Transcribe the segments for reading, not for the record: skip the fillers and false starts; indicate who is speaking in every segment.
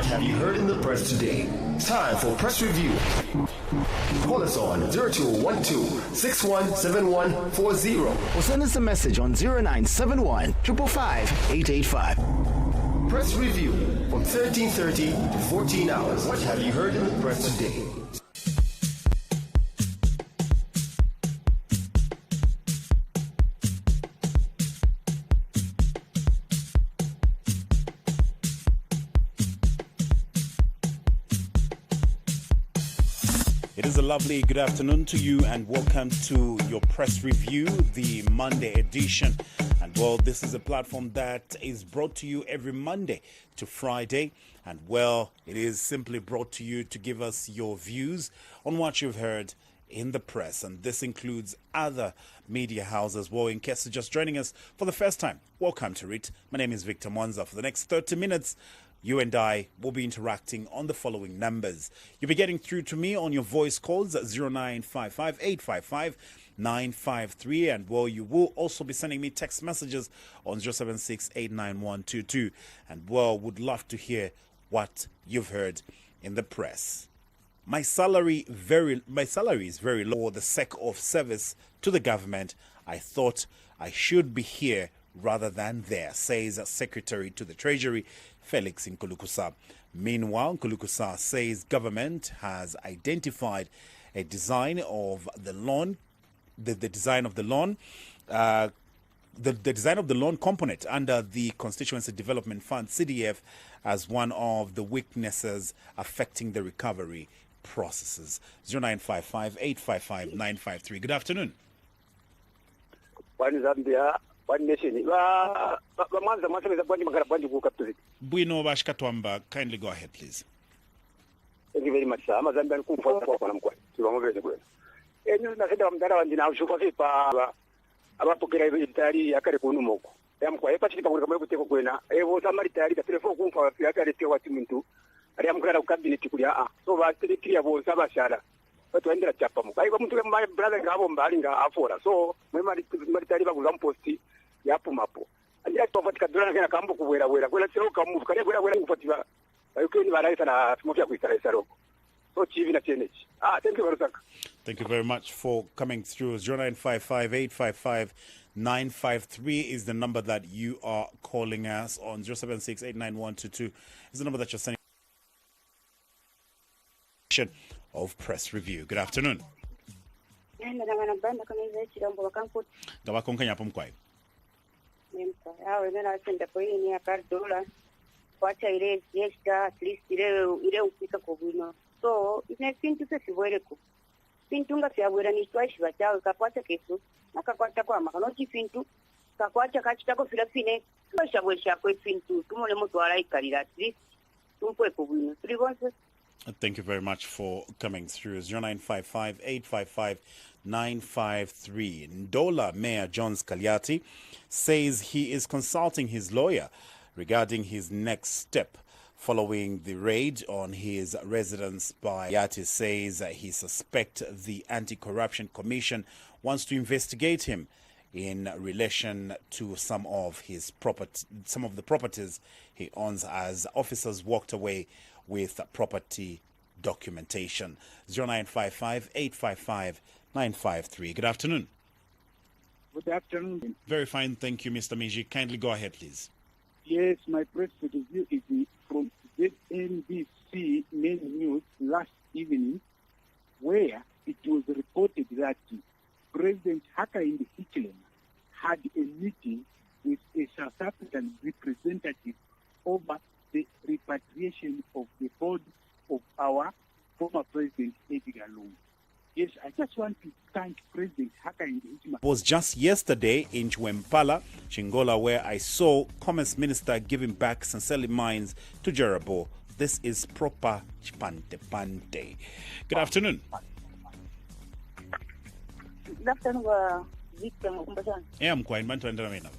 Speaker 1: What have you heard in the press today? Time for press review. Call us on 0212-617140
Speaker 2: or send us a message on 0971 555 885.
Speaker 1: Press review from 13:30 to 14 hours. What have you heard in the press today?
Speaker 3: It is a lovely good afternoon to you and welcome to your press review, the Monday edition. And well, this is a platform that is brought to you every Monday to Friday. And well, it is simply brought to you to give us your views on what you've heard in the press. And this includes other media houses. Well, in case you're just joining us for the first time, welcome to it. My name is Victor Mwanza. For the next 30 minutes, you and I will be interacting on the following numbers. You'll be getting through to me on your voice calls at 0955 855 953. And well, you will also be sending me text messages on 076 89122. And well, would love to hear what you've heard in the press. My salary is very low for the sake of service to the government. I thought I should be here rather than there, says Secretary to the Treasury Felix Nkulukusa. Meanwhile, Nkulukusa says government has identified a design of the loan, the design of the loan component under the Constituency Development Fund, CDF, as one of the weaknesses affecting the recovery processes. 0955 855 953. Good afternoon.
Speaker 4: One Zambia, one nation.
Speaker 3: Buino Bashkatwamba, kindly go ahead, please.
Speaker 4: Thank you very much, sir. Zambian kumfua kwa namkwa. Tuwamweze kwenu. Enyu nasenda mdara wanjina ushuka fipa abapokera itali yakare kunumoko. Yamkwa epachika kwa kama kuteko kwena. Evo samari tayari ka telefone kumfa yakare tewa timuntu. Ari amkura ku cabinet kulia so ba tirikia bo sabashara. Watu waendera chapa mu. Kaiko muntu my brother ngabo mbali nga afora. So mari tayari bakuza mposti yapo mapo. Andi atofatika dolana kana kambo kubwera kwela sero kamu kale kwela kufativa. Bayukeni baraisa na tumofia kuisara roko. So chivi na TNH. Thank you very much.
Speaker 3: Thank you very much for coming through. 0955 855 953 is the number that you are calling us on. 076 89122 is the number that you're sending of press review. Good afternoon.
Speaker 5: So ine fintu sesiwereko fintu ngafyabwera nitwashibwa tawe kapata kesu nakakwata kwa makanoti fintu kakwata kachitako filafine twashabwesha kwe fintu tumole mtu alaikalira at least tumpwe kubwino tulibonse.
Speaker 3: Thank you very much for coming through. 0955 855 953. Ndola Mayor John Scaliati says he is consulting his lawyer regarding his next step following the raid on his residence by Yati. Says he suspects the Anti-Corruption Commission wants to investigate him in relation to some of the properties he owns, as officers walked away with property documentation. 0955 855 953. Good afternoon.
Speaker 6: Good afternoon.
Speaker 3: Very fine, thank you, Mr. Miji. Kindly go ahead, please.
Speaker 6: Yes, my press review is from ZNBC main news last evening, where it was reported that President Hakainde Hichilema had a meeting with a South African representative over the repatriation of the body of our former President Edgar Lungu. Yes, I just want to thank President Hakainde Hichilema.
Speaker 3: It was just yesterday in Chwempala, Chingola, where I saw Commerce Minister giving back Sanseli mines to Jerabo. This is proper Chipante Pante. Good afternoon.
Speaker 5: Good afternoon, Victor Mkumbasan.
Speaker 3: Yeah, I'm quite manto and Ramena.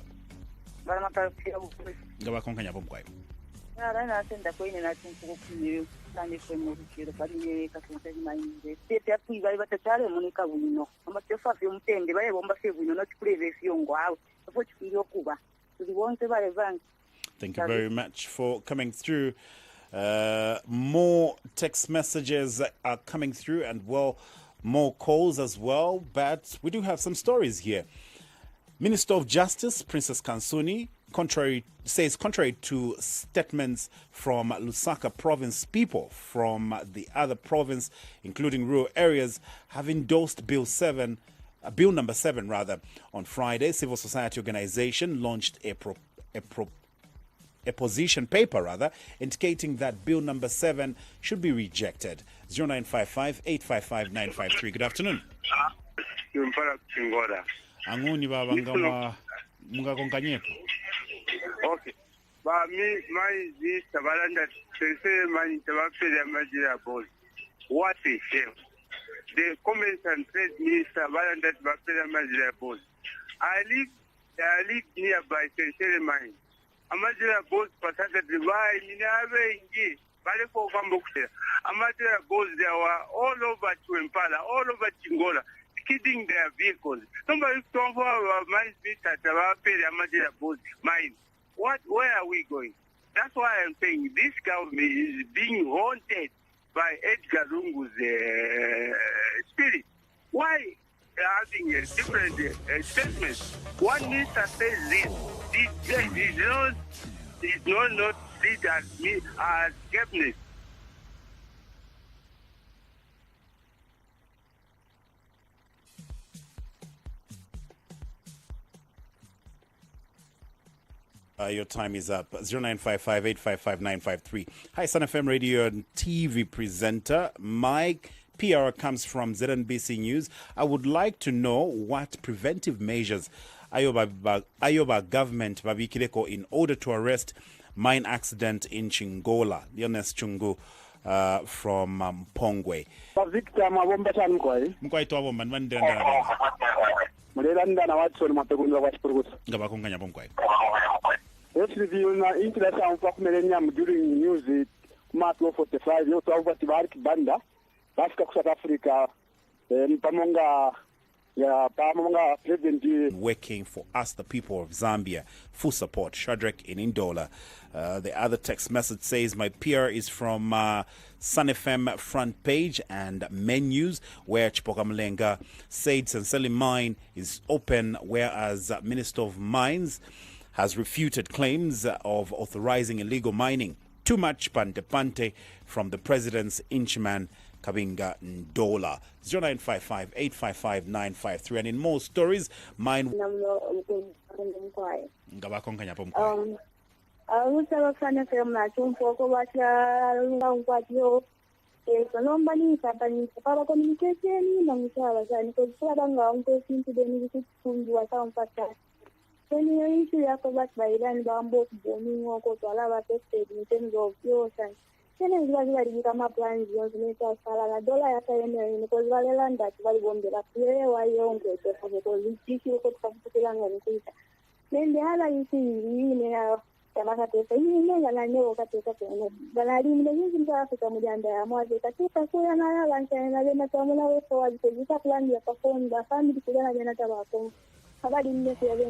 Speaker 3: Gabakonkanya Pomquai.
Speaker 5: I send the queen and I think you can from the Paddy Catholic mind. State up to you, but the child Monica will know. I'm a self young thing, the way I won't say we know not previous young wow. What you Cuba. So the one to buy a van.
Speaker 3: Thank you very much for coming through. More text messages are coming through and, well, more calls as well. But we do have some stories here. Minister of Justice, Princess Kansuni, contrary to statements from Lusaka province people from the other province, including rural areas, have endorsed Bill number 7 on Friday. Civil society organization launched a position paper indicating that Bill number 7 should be rejected. 0955-855-953. Good afternoon. Anguni baba ngama mungakonganyeko.
Speaker 7: Okay. But my this Tabalanda say my Tabafia Majira boss. What a shame. The comments and trade minister Balanda Bafia Majira boss. I live nearby Tertiary mine. Amajira boss Pasaka Divine in Avengi, Balefo Bambukse. Amajira boss there were all over Chuempala, all over Chingola. Kidding their vehicles. Somebody told mine mine. Where are we going? That's why I'm saying this government is being haunted by Edgar Lungu's spirit. Why having a different statement? One minister says this is not treated as cabinet.
Speaker 3: Your time is up. 0955-855-953. Hi, Sun FM radio and TV presenter. My PR comes from ZNBC News. I would like to know what preventive measures Ayoba government babikileko in order to arrest mine accident in Chingola. Leones Chungu from Pongwe.
Speaker 4: Victor Mabomba Chankoi.
Speaker 3: Mkwaito wabomba nwandenda
Speaker 4: Mulelanda na watu ni mapegunda kwa chipurugusa.
Speaker 3: ngabakonganya bomkwai.
Speaker 4: Let's review na interest on Millennium during news March 45 yo twa Tibariki Banda bafika ku South Africa pamonga President
Speaker 3: working for us, the people of Zambia. Full support. Shadrach in Indola. The other text message says, my PR is from Sun FM front page and menus, where Chipoka Mlenga said Senseli mine is open, whereas Minister of Mines has refuted claims of authorizing illegal mining. Too much pante from the president's inchman Kabinga Ndola. 0955-855-953. And in more stories, mine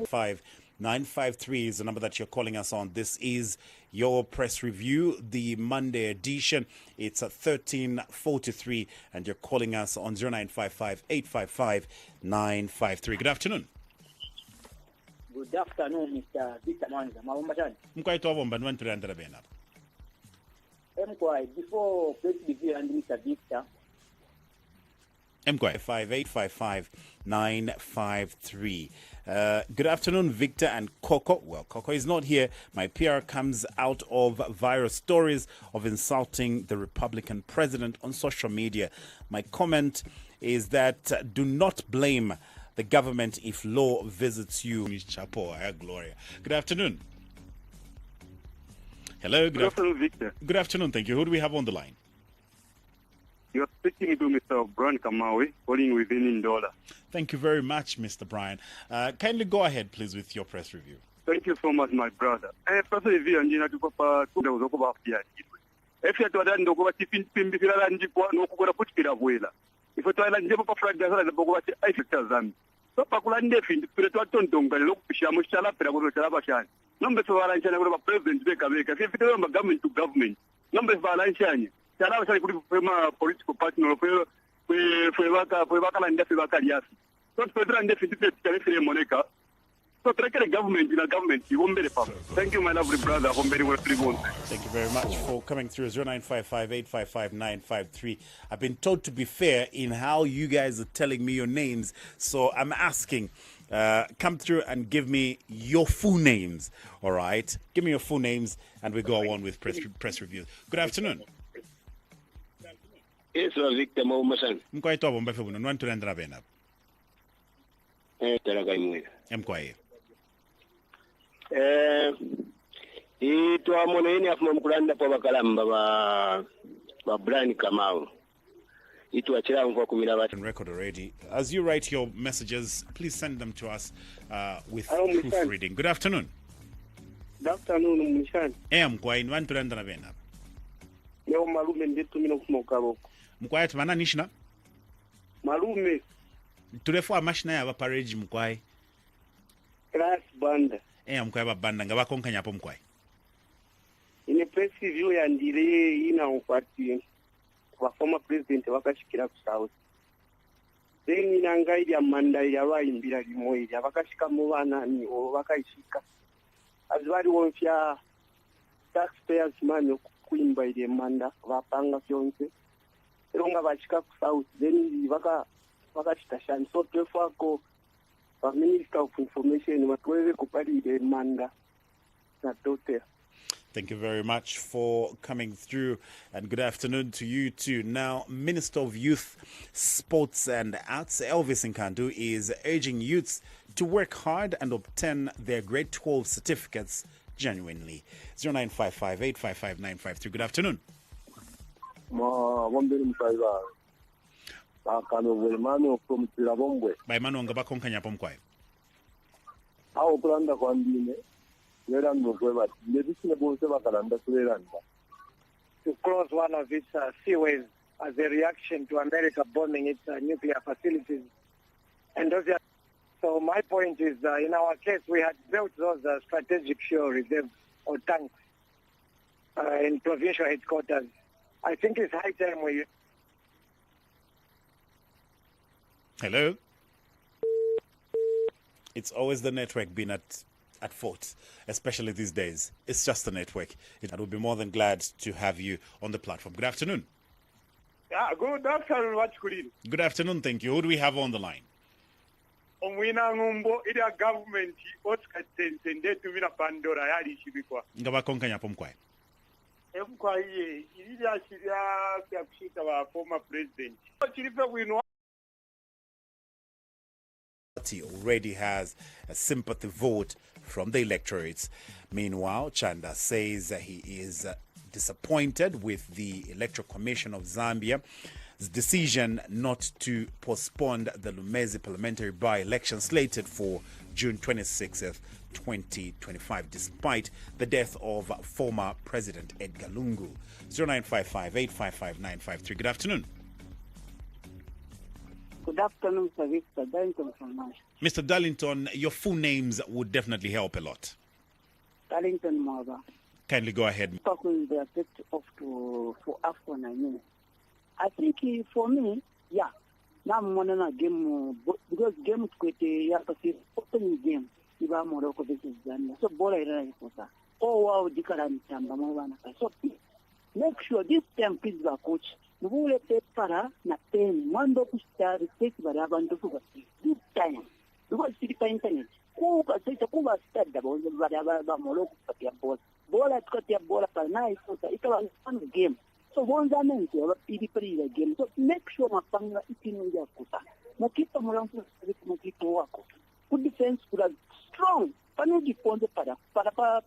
Speaker 3: Five 953 is the number that you're calling us on. This is your press review, the Monday edition. It's at 13:43, and you're calling us on 0955-855-953. Good afternoon.
Speaker 8: Good afternoon, Mr. Victor Mwanza.
Speaker 3: Mkwaito wabomba nwantulanda bena.
Speaker 8: Mkwai, before press review and Mr. Victor.
Speaker 3: Mkwai 5855-953. Good afternoon, Victor and Coco. Well, Coco is not here. My PR comes out of viral stories of insulting the Republican president on social media. My comment is that do not blame the government if law visits you. Chapo, Gloria. Good afternoon. Hello.
Speaker 7: Good afternoon, Victor.
Speaker 3: Good afternoon. Thank you. Who do we have on the line?
Speaker 7: You're speaking to Mr. Brian Kamawi, calling within Indola.
Speaker 3: Thank you very much, Mr. Brian. Kindly go ahead, please, with your press review.
Speaker 7: Thank you so much, my brother. Press review and you papa kuzokuba pia. If you to that ndoko bati pimbikira ndiko no kugora putikira bwela. If you to ala nje papa flag dazala ndoko bati ai Zambia.
Speaker 4: so pakula ndefi pere twatontonga lokupisha mushala pera ko chala bashani nombe so balanchana ko ba president bekabeka si fitelo ma government to government nombe balanchanya chala bashani kuli ma political party no foi baka la ndefi bakaliasi so pedra ndefi tete tele moneka. So, government in a government, you won't be the problem. Thank you, my lovely brother.
Speaker 3: Thank you very much for coming through. 0955-855-953. I've been told to be fair in how you guys are telling me your names. So I'm asking, come through and give me your full names. All right? Give me your full names and we go on with press reviews. Good afternoon.
Speaker 9: Yes, Victor Maumasan.
Speaker 3: Mkwaito bomba febuno. Nwan tulendra bena.
Speaker 9: Talaga imwe.
Speaker 3: Mkwaye.
Speaker 9: Twamono yini afuma mukulanda kwa bakalamba ba Brian Kamau. Itwachira mva kumira bati.
Speaker 3: Record already. As you write your messages, please send them to us with proofreading. Good afternoon.
Speaker 4: Good afternoon, Mshani.
Speaker 3: Mkwaye nwan tulendra bena.
Speaker 4: Leo malume ndetu mina kumoka boko.
Speaker 3: Mkwaye tumana nishina?
Speaker 4: Malume.
Speaker 3: Tulefu amashina ya bapareji Mkwaye.
Speaker 4: Class banda.
Speaker 3: Mkwaye babanda nga bakonkanya hapo Mkwaye.
Speaker 4: Ine press review ya ndire ina upati wa former president wakashikira ku South. Then inanga ili amanda ya wayimbira limoyi ya wakashika mu bana ni wakayishika. Azwari wonfya taxpayers money kuimba ile manda wapanga kyonse. Eronga bachika ku South then wakashitashani so twefako Minister of Information watweze kupali ile manda na dote.
Speaker 3: Thank you very much for coming through and good afternoon to you too. Now, Minister of Youth, Sports and Arts, Elvis Nkandu, is urging youths to work hard and obtain their grade 12 certificates genuinely. 0955-855-953. Good afternoon. By Manu Ngabakonkanya Pomkwai.
Speaker 10: How Kulanda Kwandine, Lerando Kweba, Medicine Bolseva Kalanda Leranda.
Speaker 11: To close one of its seaways as a reaction to America bombing its nuclear facilities. And those so my point is, in our case, we had built those strategic fuel reserves or tanks in provincial headquarters. I think it's high time we...
Speaker 3: Hello? It's always the network being at fault, especially these days. It's just the network. I would be more than glad to have you on the platform. Good afternoon.
Speaker 4: Yeah, good afternoon,
Speaker 3: Good afternoon, thank you. Who do we have on the line?
Speaker 4: Ngumbo ila government Oscar Tensende tumina Pandora yali shibikwa.
Speaker 3: Ngabakonkanya Pomkwai.
Speaker 4: Emkwaye ili ashiria ya kushika wa former president. Chilipe wino
Speaker 3: already has a sympathy vote from the electorates. Meanwhile, Chanda says he is disappointed with the Electoral Commission of Zambia's decision not to postpone the Lumezi parliamentary by-election slated for June 26th, 2025, despite the death of former President Edgar Lungu. 0955-855-953. Good afternoon.
Speaker 5: Good afternoon, Sir Victor. Darlington from Nash.
Speaker 3: Mr. Darlington, your full names would definitely help a lot.
Speaker 5: Darlington Mother.
Speaker 3: Kindly go ahead.
Speaker 5: Talking the effect of for AFCON, I mean. I think for me, yeah. Now I'm on a game because game is opening game. Iba Morocco versus Zambia. So bola ira ikosa. Oh wow, dikala nitamba mwana. So make sure this time please ba coach. Nubule para na pen mando kusta respect bara abantu kuba. This time because it's internet. Kuba sasa kuba start da bonzo bara ba Morocco patia bola. Bola tukatia bola para na ikosa. Ikawa fun game. So bonza mente wa pili game. So make sure mapanga itinu ya kusa. Mokito mulangu mokito wako. Good defense kula strong. Pano diponde para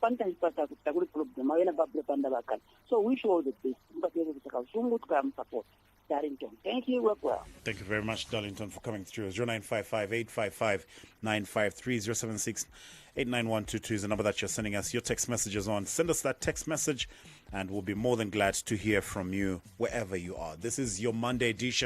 Speaker 5: panta ipata kutaguli problem. Awena bable panda bakal. So wish you all the best. Mbatiere kutaka usungu tukam support. Darlington. Thank you. Work well.
Speaker 3: Thank you very much, Darlington, for coming through. 0955-855-953 076-89122 is the number that you're sending us your text messages on. Send us that text message and we'll be more than glad to hear from you wherever you are. This is your Monday edition